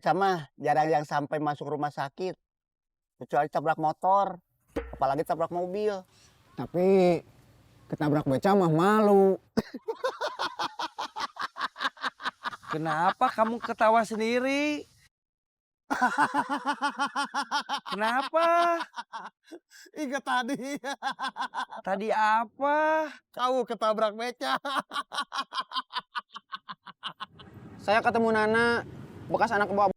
beca mah jarang yang sampai masuk rumah sakit. Kecuali tabrak motor, apalagi tabrak mobil. Tapi ketabrak beca mah malu. Kenapa kamu ketawa sendiri? Kenapa? Ingat tadi, Tadi apa? kamu ketabrak beca. Saya ketemu Nana, bekas anak bawa.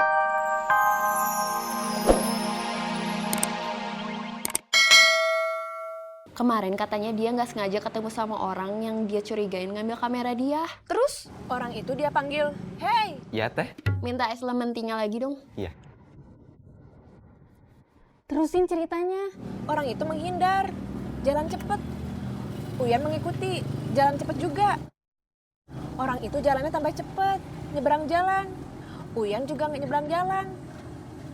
Kemarin katanya dia nggak sengaja ketemu sama orang yang dia curigain ngambil kamera dia. Terus orang itu dia panggil, "Hey!" Iya teh. Minta es lemon tea-nya lagi dong. Iya. Terusin ceritanya. Orang itu menghindar, jalan cepet. Uyan mengikuti, jalan cepet juga. Orang itu jalannya tambah cepet, nyebrang jalan. Uyan juga nggak nyebrang jalan.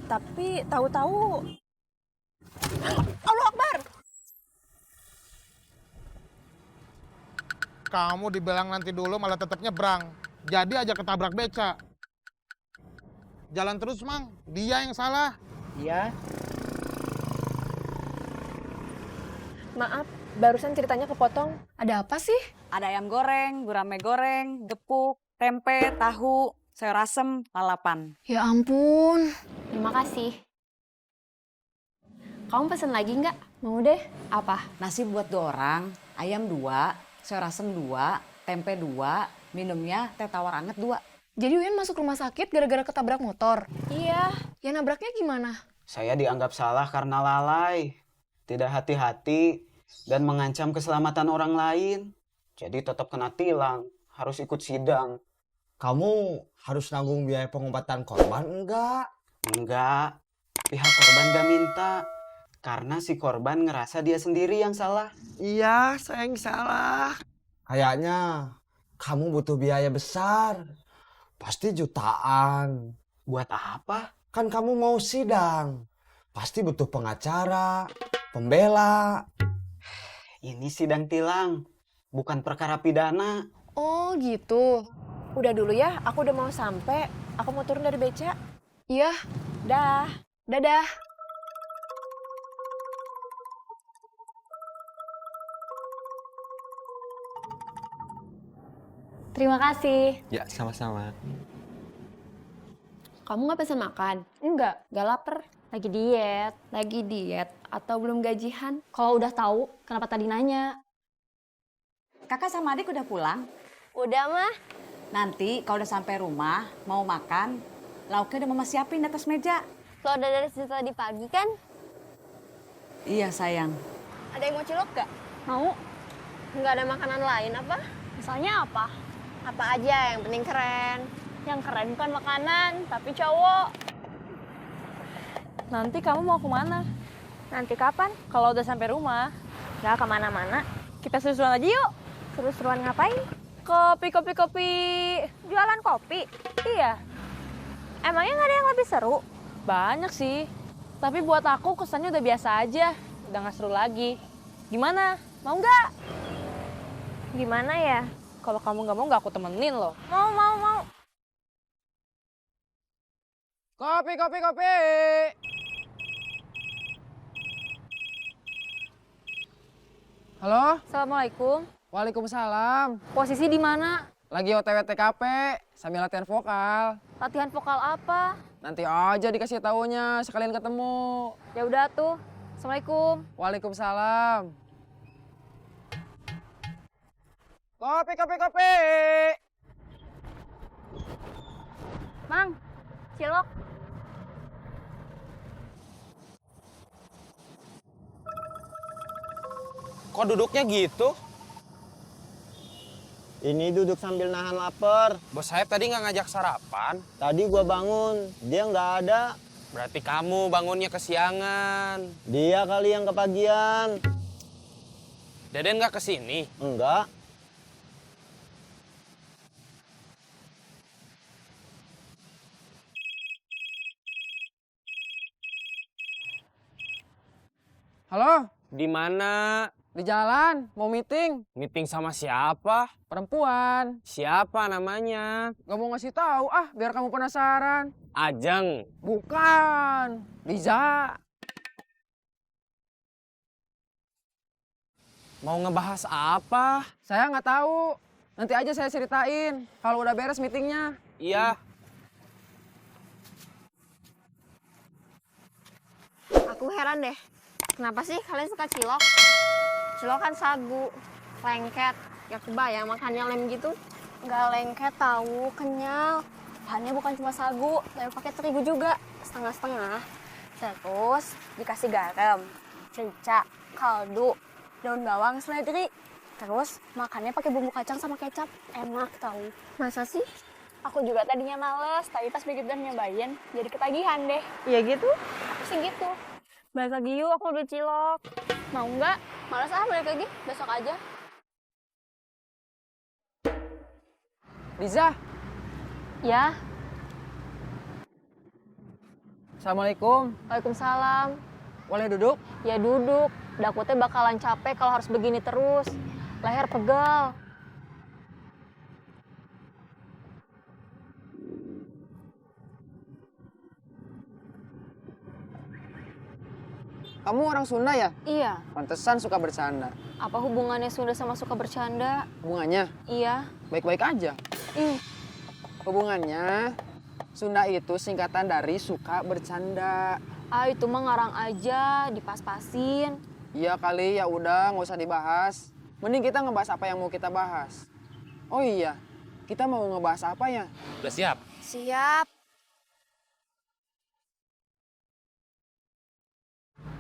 Tapi tahu-tahu, Allah Akbar! Kamu dibilang nanti dulu malah tetap nyebrang. Jadi aja ketabrak beca. Jalan terus, Mang. Dia yang salah. Iya, Maaf, barusan ceritanya kepotong. Ada apa sih? Ada ayam goreng, gurame goreng, gepuk, tempe, tahu, sayur asem, lalapan. Ya ampun. Terima kasih. Kamu pesen lagi nggak? Mau deh. Apa? Nasi buat 2 orang, ayam 2, sayur asem 2, tempe 2, minumnya teh tawar anget 2. Jadi Uyan masuk rumah sakit gara-gara ketabrak motor. Iya, Ya nabraknya gimana? Saya dianggap salah karena lalai, tidak hati-hati, dan mengancam keselamatan orang lain. Jadi tetap kena tilang, harus ikut sidang. kamu harus nanggung biaya pengobatan korban enggak? Enggak, pihak korban gak minta. Karena si korban ngerasa dia sendiri yang salah. Iya, saya yang salah. Kayaknya kamu butuh biaya besar. Pasti jutaan. Buat apa? Kan kamu mau sidang. Pasti butuh pengacara, pembela. Ini sidang tilang, bukan perkara pidana. Oh gitu. udah dulu ya, aku udah mau sampai. Aku mau turun dari beca. Iya, Dah. dadah. Terima kasih. Ya, sama-sama. Kamu nggak pesen makan? Enggak. Nggak lapar? Lagi diet. Lagi diet atau belum gajian? Kalau udah tahu, kenapa tadi nanya? Kakak sama adik udah pulang? Udah mah. Nanti kalau udah sampai rumah, mau makan, lauknya udah mama siapin di atas meja. Lo udah dari situ tadi pagi kan? Iya sayang. Ada yang mau cilok gak? Mau? Nggak ada makanan lain apa? Misalnya apa? Apa aja yang penting keren. Yang keren bukan makanan, tapi cowok. Nanti kamu mau kemana? Nanti kapan? Kalau udah sampai rumah, Nggak kemana-mana. kita seru-seruan aja yuk. Seru-seruan ngapain? Kopi. Jualan kopi? Iya, Emangnya nggak ada yang lebih seru? banyak sih. Tapi buat aku kesannya udah biasa aja. Udah nggak seru lagi. Gimana? Mau nggak? Gimana ya? Kalau kamu nggak mau, nggak aku temenin loh. Mau. Kopi. Halo? Assalamualaikum. Waalaikumsalam. Posisi di mana? Lagi OTW TKP sambil latihan vokal. Latihan vokal apa? Nanti aja dikasih taunya sekalian ketemu. Ya udah tuh. Assalamualaikum. Waalaikumsalam. Kopi. Mang, cilok. Kok duduknya gitu? Ini duduk sambil nahan lapar. Bos Saeb tadi nggak ngajak sarapan. Tadi gua bangun, dia nggak ada. Berarti kamu bangunnya kesiangan. Dia kali yang kepagian. Deden nggak kesini? Enggak. Halo? Di mana? Di jalan, mau meeting. Meeting sama siapa? Perempuan. Siapa namanya? Gak mau ngasih tahu biar kamu penasaran. Ajeng. Bukan. Riza. Mau ngebahas apa? Saya nggak tahu. Nanti aja saya ceritain kalau udah beres meetingnya. Iya. Aku heran deh, kenapa sih kalian suka cilok? Cilok kan sagu, lengket, gak kebayang makannya lem gitu. Nggak lengket tahu, kenyal. Bahannya bukan cuma sagu, tapi pakai terigu juga, setengah-setengah. Terus dikasih garam, merica, kaldu, daun bawang, seledri. Terus makannya pakai bumbu kacang sama kecap, enak tahu. Masa sih? Aku juga tadinya males, tapi pas begitu nyobain, jadi ketagihan deh. Iya gitu? Aku sih gitu. Balik lagi yuk, aku beli cilok. Mau nggak? Males balik lagi, besok aja. Riza. Ya, Assalamualaikum. waalaikumsalam. Boleh duduk? Ya duduk, dakutnya bakalan capek kalau harus begini terus. Leher pegal. Kamu orang Sunda ya? Iya, Pantesan suka bercanda. apa hubungannya Sunda sama suka bercanda? Hubungannya Iya. baik-baik aja. Ih, Hubungannya Sunda itu singkatan dari suka bercanda. itu mah ngarang aja, dipas-pasin. Iya kali, ya udah nggak usah dibahas. Mending kita ngebahas apa yang mau kita bahas. Oh iya, kita mau ngebahas apa ya? Udah siap? Siap.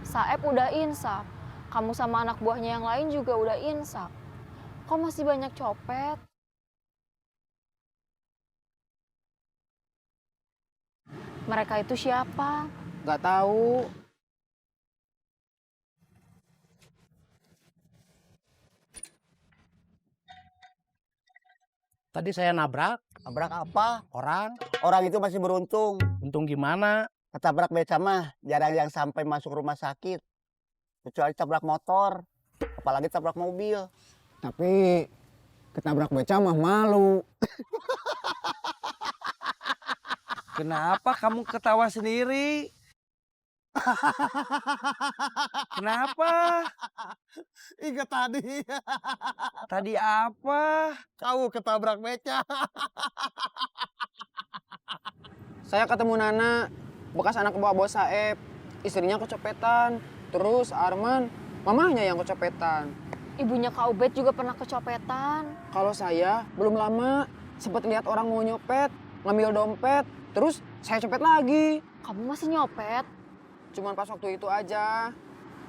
Saeb udah insaf. Kamu sama anak buahnya yang lain juga udah insaf. Kok masih banyak copet? Mereka itu siapa? Gak tahu. Tadi saya nabrak Tabrak apa? orang. Orang itu masih beruntung. Untung gimana? Ketabrak beca mah jarang yang sampai masuk rumah sakit. Kecuali tabrak motor. Apalagi tabrak mobil. Tapi ketabrak beca mah malu. Kenapa kamu ketawa sendiri? Kenapa? Ingat tadi. Tadi apa? Kau ketabrak beca. Saya ketemu Nana, bekas anak buah bos Saeb. Istrinya kecopetan. Terus Arman, mamahnya yang kecopetan. Ibunya Kak Ubed juga pernah kecopetan. Kalau saya belum lama sempat lihat orang mau nyopet, ngambil dompet, terus saya copet lagi. Kamu masih nyopet? Cuman pas waktu itu aja.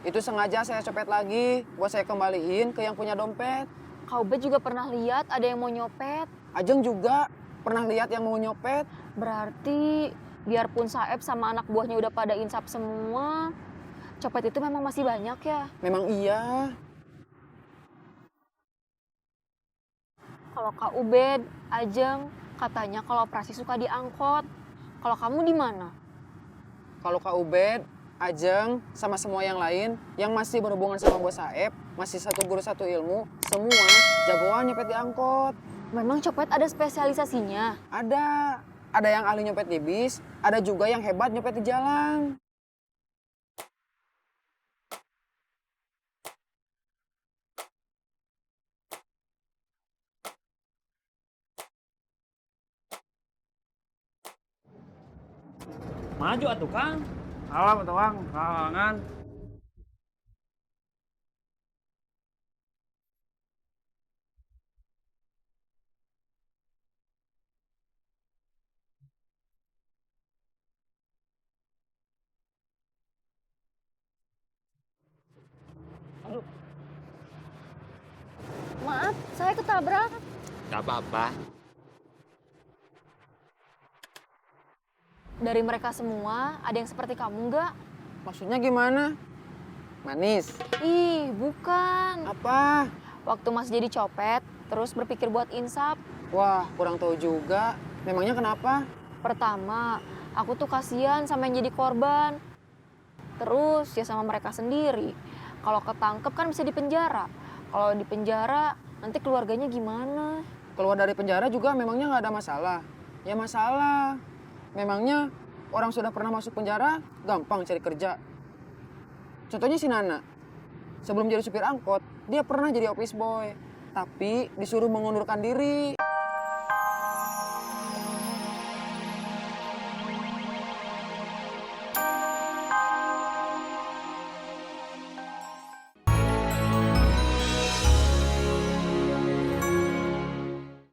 Itu sengaja saya copet lagi buat saya kembaliin ke yang punya dompet. Kak Ubed juga pernah lihat ada yang mau nyopet. Ajeng juga pernah lihat yang mau nyopet. Berarti biarpun Saeb sama anak buahnya udah pada insaf semua, copet itu memang masih banyak ya? Memang iya. Kalau Kak Ubed, Ajeng, katanya kalau operasi suka diangkot. Kalau kamu di mana? Kalau Kak Ubed, Ajeng, sama semua yang lain yang masih berhubungan sama bos Saeb, masih satu guru satu ilmu, semua jagoan nyopet di angkot. Memang copet ada spesialisasinya? Ada. Ada yang ahli nyopet di bis, ada juga yang hebat nyopet di jalan. Maju atuh Kang. Alam tuang, kalangan. Maaf, saya ketabrak. Gak apa-apa. Dari mereka semua, ada yang seperti kamu nggak? Maksudnya gimana? Manis? Ih, bukan. Apa? Waktu Mas jadi copet, terus berpikir buat insaf. Wah, kurang tahu juga. Memangnya kenapa? Pertama, aku tuh kasihan sama yang jadi korban. Terus ya sama mereka sendiri. Kalau ketangkep kan bisa dipenjara. Kalau dipenjara nanti keluarganya gimana? Keluar dari penjara juga memangnya nggak ada masalah? Ya masalah. Memangnya orang sudah pernah masuk penjara gampang cari kerja. Contohnya si Nana. Sebelum jadi supir angkot, dia pernah jadi office boy. Tapi disuruh mengundurkan diri.